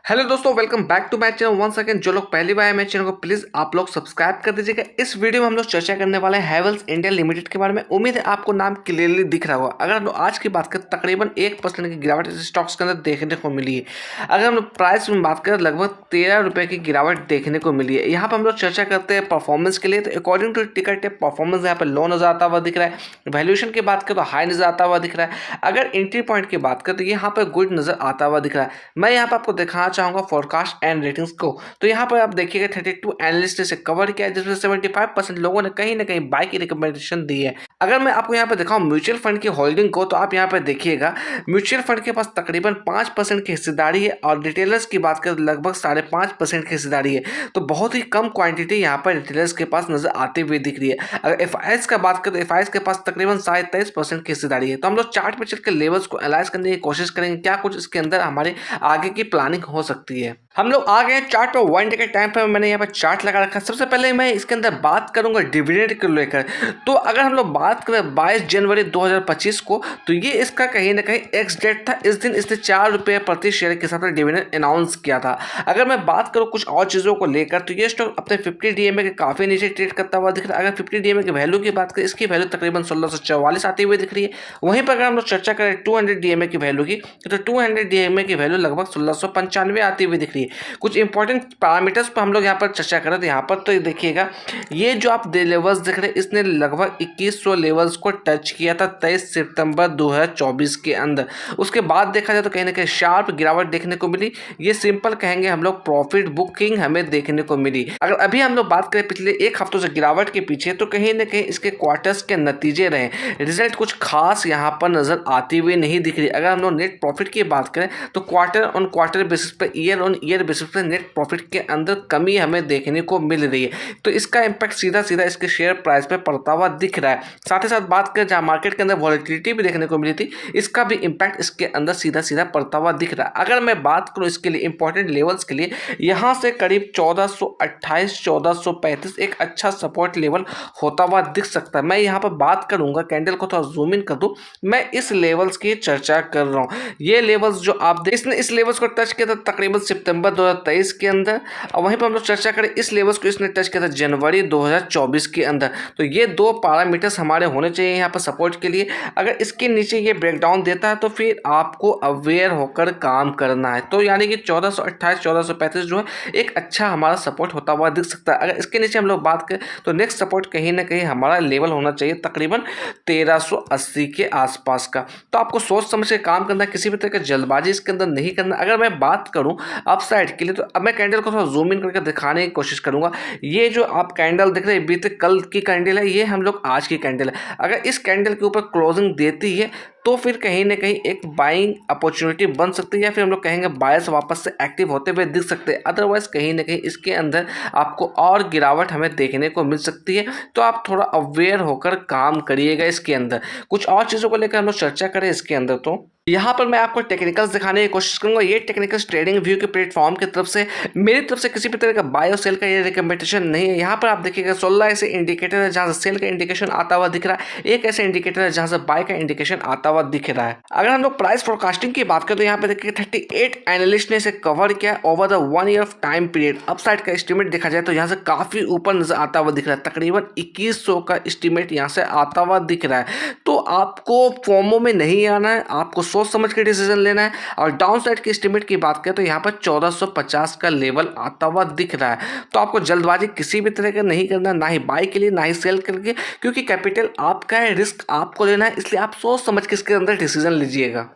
Hello दोस्तों, welcome back to my channel one second. जो लोग पहली बार आए मेरे चैनल को प्लीज आप लोग सब्सक्राइब कर दीजिएगा। इस वीडियो में हम लोग चर्चा करने वाले हैं हैवेल्स इंडिया लिमिटेड के बारे में। उम्मीद है आपको नाम क्लियरली दिख रहा होगा। अगर हम लोग आज की बात करें, तकरीबन 1% की गिरावट इस स्टॉक्स के अंदर देखने को मिली है। अगर हम लोग प्राइस में बात करें, लगभग 13 रुपये की गिरावट देखने को मिली है। यहाँ पर हम लोग चर्चा करते हैं परफॉर्मेंस के लिए। तो अकॉर्डिंग टू टिकट परफॉर्मेंस यहाँ पर लो नजर आता हुआ दिख रहा है। वैल्यूएशन की बात करें तो हाई नजर आता हुआ दिख रहा है। अगर एंट्री पॉइंट की बात करें तो यहाँ पर गुड नजर आता हुआ दिख रहा है। मैं यहाँ पर आपको दिखाना चाहूंगा फोरकास्ट एंड रेटिंग्स को। तो यहाँ पर आप देखिएगा 32 एनालिस्ट ने इसे कवर किया है, जिसमें 75% लोगों ने कहीं ना कहीं बाय की रिकमेंडेशन दी है। अगर मैं आपको यहाँ पर दिखाऊं म्यूचुअल फंड की होल्डिंग को, तो आप यहाँ पर देखिएगा म्यूचुअल फंड के पास तकरीबन 5% की हिस्सेदारी है और रिटेलर्स की बात करें लगभग 5.5% की हिस्सेदारी है। तो बहुत ही कम क्वांटिटी यहाँ पर रिटेलर्स के पास नजर आती हुई दिख रही है। अगर एफआईएस का बात करें तो एफआईएस के पास तकरीबन 23.5% की हिस्सेदारी है। तो हम लोग चार्ट पे चल के लेवल्स को एनालाइज करने की कोशिश करेंगे, क्या कुछ इसके अंदर हमारे आगे की प्लानिंग हो सकती है। हम लोग आ गए चार्ट पर। 1 डे के टाइम पर मैंने यहाँ पर चार्ट लगा रखा है। सबसे पहले मैं इसके अंदर बात करूंगा डिविडेंड को लेकर। तो अगर हम लोग बात करें 22 जनवरी 2025 को, तो ये इसका कहीं ना कहीं एक्स डेट था। इस दिन इसने 4 रुपये प्रति शेयर के हिसाब से डिविडेंड अनाउंस किया था। अगर मैं बात करूँ कुछ और चीज़ों को लेकर, तो ये स्टॉक अपने 50 डीएमए के काफ़ी नीचे ट्रेड करता हुआ दिख रहा है। अगर 50 डीएमए की वैल्यू की बात करें, इसकी वैल्यू तकरीबन 1644 आती हुई दिख रही है। वहीं पर अगर हम लोग चर्चा करें 200 डीएमए की वैल्यू की, तो 200 डीएमए की वैल्यू लगभग 1695 आती हुई दिख रही है। कुछ इंपॉर्टेंट पैरामीटर्स पर हम लोग यहाँ पर चर्चा करें तो यहाँ पर तो देखिएगा, ये जो आप लेवल्स देख रहे हैं, इसने लगभग 2100 लेवल्स को टच किया था 23 सितंबर 2024 के अंदर। उसके बाद देखा जाए तो कहीं ना कहीं शार्प गिरावट देखने को मिली। ये सिंपल कहेंगे हम लोग प्रॉफिट बुकिंग हमें देखने को मिली। अगर अभी हम लोग बात करें पिछले एक हफ्तों से गिरावट के पीछे, तो कहीं ना कहीं इसके क्वार्टर्स के नतीजे रहे, रिजल्ट कुछ खास यहाँ पर नजर आती हुई नहीं दिख रही। अगर हम लोग नेट प्रॉफिट की बात करें तो क्वार्टर ऑन क्वार्टर बेसिस पर, ईयर ऑन ईयर बेसिस पर नेट प्रॉफिट के अंदर कमी हमें देखने को मिल रही है। तो इसका इंपैक्ट सीधा सीधा इसके शेयर प्राइस पे पड़ता हुआ दिख रहा है। साथ ही साथ बात करें जहां मार्केट के अंदर वॉलेटिलिटी भी देखने को मिली थी, इसका भी इंपैक्ट इसके अंदर सीधा सीधा पड़ता हुआ दिख रहा है। अगर मैं बात करूं इसके लिए इंपॉर्टेंट लेवल्स के लिए, यहां से करीब 1428 1435 एक अच्छा सपोर्ट लेवल होता हुआ दिख सकता है। मैं यहाँ पर बात करूंगा, कैंडल को थोड़ा जूम इन कर दूं, मैं इस लेवल्स की चर्चा कर रहा हूँ। ये लेवल्स जो आप इसने इस लेवल्स को टच किया था तकरीबन सितंबर 2023 के अंदर, और वहीं पर हम लोग चर्चा करें इस लेवल्स को इसने टच किया था जनवरी 2024 के अंदर। तो ये दो पैरामीटर्स हमारे होने चाहिए यहाँ पर सपोर्ट के लिए। अगर इसके नीचे ये ब्रेकडाउन देता है तो फिर आपको अवेयर होकर काम करना है। तो यानी कि 1428 1435 जो है एक अच्छा हमारा सपोर्ट होता हुआ दिख सकता है। अगर इसके नीचे हम लोग बात करें तो नेक्स्ट सपोर्ट कहीं ना कहीं हमारा लेवल होना चाहिए तकरीबन 1380 के आसपास का। तो आपको सोच समझ के काम करना है, किसी भी तरह की जल्दबाजी इसके अंदर नहीं करना। अगर मैं बात करूं अपसाइड के लिए, तो अब मैं कैंडल को थोड़ा जूम इन करके दिखाने की कोशिश करूंगा। ये जो आप कैंडल देख रहे हैं बीते कल की कैंडल है, ये हम लोग आज की कैंडल है। अगर इस कैंडल के ऊपर क्लोजिंग देती है तो फिर कहीं ना कहीं एक बाइंग अपॉर्चुनिटी बन सकती है, या फिर हम लोग कहेंगे बायर्स वापस से एक्टिव होते हुए दिख सकते हैं। अदरवाइज कहीं ना कहीं इसके अंदर आपको और गिरावट हमें देखने को मिल सकती है। तो आप थोड़ा अवेयर होकर काम करिएगा इसके अंदर। कुछ और चीज़ों को लेकर हम लोग चर्चा करें इसके अंदर, तो यहाँ पर मैं आपको टेक्निकल्स दिखाने की कोशिश करूंगा। ये टेक्निकल्स ट्रेडिंग व्यू के प्लेटफॉर्म की तरफ से, मेरी तरफ से किसी भी तरह का बाय और सेल का ये रिकमेंडेशन नहीं है। यहाँ पर आप देखिएगा 16 ऐसे इंडिकेटर है जहाँ से सेल का इंडिकेशन आता हुआ दिख रहा है, एक ऐसे इंडिकेटर है जहाँ से बाय का इंडिकेशन आता हुआ दिख रहा है। अगर हम लोग प्राइस फोरकास्टिंग की बात करें तो यहाँ पे देखिए 38 एनालिस्ट ने इसे कवर किया over the 1 year of time period. Upside का एस्टिमेट देखा जाए तो यहाँ से काफी ऊपर नजर आता हुआ दिख रहा है, तकरीबन 2100 का एस्टिमेट यहाँ से आता हुआ दिख रहा है। तो आपको फोमो में नहीं आना है, आपको सोच समझ के डिसीजन लेना है। और डाउन साइड की एस्टिमेट की बात करें तो यहाँ पर 1450 का लेवल आता हुआ दिख रहा है। तो आपको जल्दबाजी किसी भी तरह का नहीं करना, ना ही बाय के लिए ना ही सेल के लिए, क्योंकि कैपिटल आपका है, रिस्क आपको लेना है। इसलिए आप सोच समझ के इसके अंदर डिसीजन लीजिएगा।